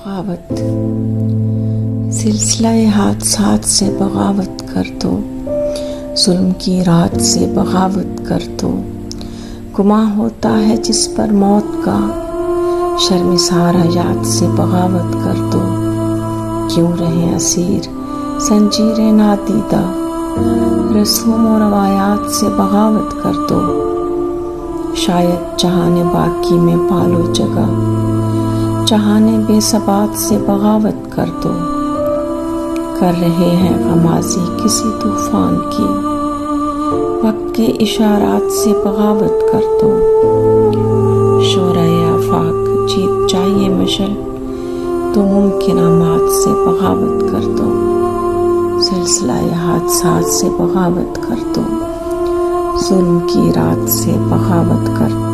بغاوت، سلسلہ حادثات سے بغاوت کر دو، ظلم کی رات سے بغاوت کر دو۔ گماں ہوتا ہے جس پر موت کا، شرمسار حیات سے بغاوت کر دو۔ کیوں رہیں اسیر زنجیر نادیدہ، رسوم و روایات سے بغاوت کر دو۔ شاید جہان باقی میں پالو جگہ، جہان بے ثبات سے بغاوت کر دو۔ کر رہے ہیں غمازی کسی طوفان کی، وقت کے اشارات سے بغاوت کر دو۔ شورۂ آفاق جیت جائے مشل، تو ممکنات سے بغاوت کر دو۔ سلسلہ حادثات سے بغاوت کر دو، ظلم کی رات سے بغاوت کر دو۔